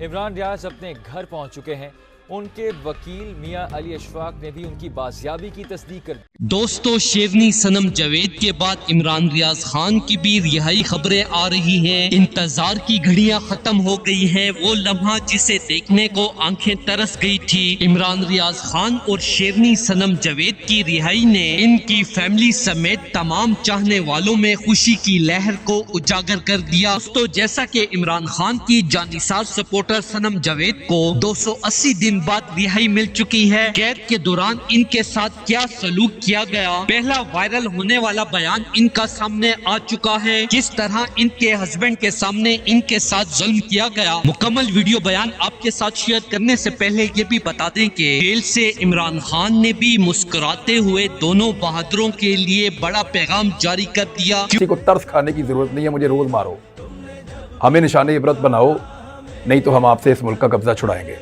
عمران ریاض اپنے گھر پہنچ چکے ہیں. ان کے وکیل میاں علی اشفاق نے بھی ان کی بازیابی کی تصدیق کر دی. دوستو، شیرنی صنم جاوید کے بعد عمران ریاض خان کی بھی رہائی خبریں آ رہی ہیں. انتظار کی گھڑیاں ختم ہو گئی ہیں. وہ لمحہ جسے دیکھنے کو آنکھیں ترس گئی تھی. عمران ریاض خان اور شیرنی صنم جاوید کی رہائی نے ان کی فیملی سمیت تمام چاہنے والوں میں خوشی کی لہر کو اجاگر کر دیا. دوستو، جیسا کہ عمران خان کی جانثار سپورٹر صنم جاوید کو 280 دن بعد رہائی مل چکی ہے. قید کے دوران ان کے ساتھ کیا سلوک کیا گیا، پہلا وائرل ہونے والا بیان ان کا سامنے آ چکا ہے. کس طرح ان کے ہسبینڈ کے سامنے ان کے ساتھ ظلم کیا گیا. مکمل ویڈیو بیان آپ کے ساتھ شیئر کرنے سے پہلے یہ بھی بتا دیں کہ جیل سے عمران خان نے بھی مسکراتے ہوئے دونوں بہادروں کے لیے بڑا پیغام جاری کر دیا. کسی کو ترس کھانے کی ضرورت نہیں ہے. مجھے روز مارو، ہمیں نشان عبرت بناؤ، نہیں تو ہم آپ سے اس ملک کا قبضہ چھڑائیں گے.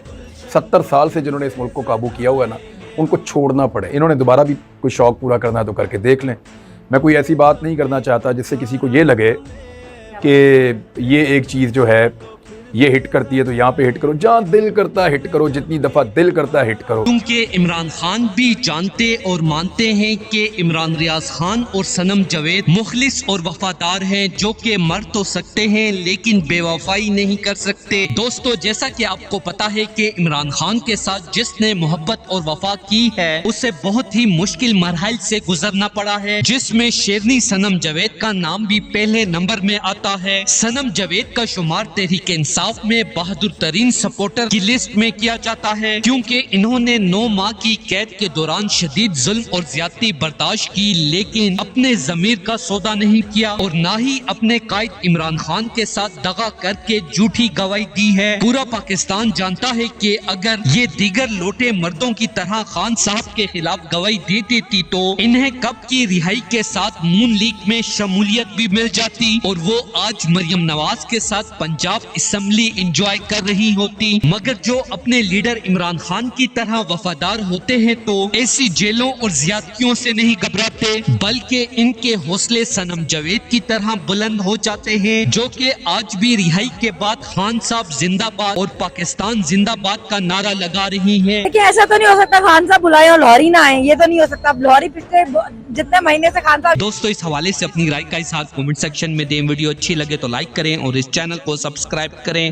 70 سال سے جنہوں نے اس ملک کو قابو کیا ہوا ہے نا، ان کو چھوڑنا پڑے. انہوں نے دوبارہ بھی کوئی شوق پورا کرنا ہے تو کر کے دیکھ لیں. میں کوئی ایسی بات نہیں کرنا چاہتا جس سے کسی کو یہ لگے کہ یہ ایک چیز جو ہے یہ ہٹ کرتی ہے تو یہاں پہ ہٹ کرو. جہاں دل کرتا ہے ہٹ کرو، جتنی دفعہ دل کرتا ہے ہٹ کرو. کیونکہ عمران خان بھی جانتے اور مانتے ہیں کہ عمران ریاض خان اور صنم جاوید مخلص اور وفادار ہیں، جو کہ مر تو سکتے ہیں لیکن بے وفائی نہیں کر سکتے. دوستو، جیسا کہ آپ کو پتا ہے کہ عمران خان کے ساتھ جس نے محبت اور وفا کی ہے اسے بہت ہی مشکل مراحل سے گزرنا پڑا ہے، جس میں شیرنی صنم جاوید کا نام بھی پہلے نمبر میں آتا ہے. صنم جاوید کا شمار تحریک انصاف میں بہادر ترین سپورٹر کی لسٹ میں کیا جاتا ہے، کیونکہ انہوں نے 9 ماہ کی قید کے دوران شدید ظلم اور زیادتی برداشت کی، لیکن اپنے ضمیر کا سودا نہیں کیا اور نہ ہی اپنے قائد عمران خان کے ساتھ دغا کر کے جھوٹی گواہی دی ہے. پورا پاکستان جانتا ہے کہ اگر یہ دیگر لوٹے مردوں کی طرح خان صاحب کے خلاف گواہی دے دیتی تو انہیں کب کی رہائی کے ساتھ نون لیگ میں شمولیت بھی مل جاتی اور وہ آج مریم نواز کے ساتھ پنجاب اسمبلی انجوائے کر رہی ہوتی. مگر جو اپنے لیڈر عمران خان کی طرح وفادار ہوتے ہیں تو ایسی جیلوں اور زیادتیوں سے نہیں گھبراتے، بلکہ ان کے حوصلے صنم جاوید کی طرح بلند ہو جاتے ہیں، جو کہ آج بھی رہائی کے بعد خان صاحب زندہ باد اور پاکستان زندہ باد کا نعرہ لگا رہی ہیں. ایسا تو نہیں ہو سکتا خان صاحب بلائے اور لاہوری نہ آئے، یہ تو نہیں ہو سکتا. لاہوری پچھلے جتنے مہینے سے خان صاحب. دوستو، اس حوالے سے اپنی رائے کا اظہار کمنٹ سیکشن میں دیں. ویڈیو اچھی لگے تو لائک کریں اور اس چینل کو سبسکرائب کریں.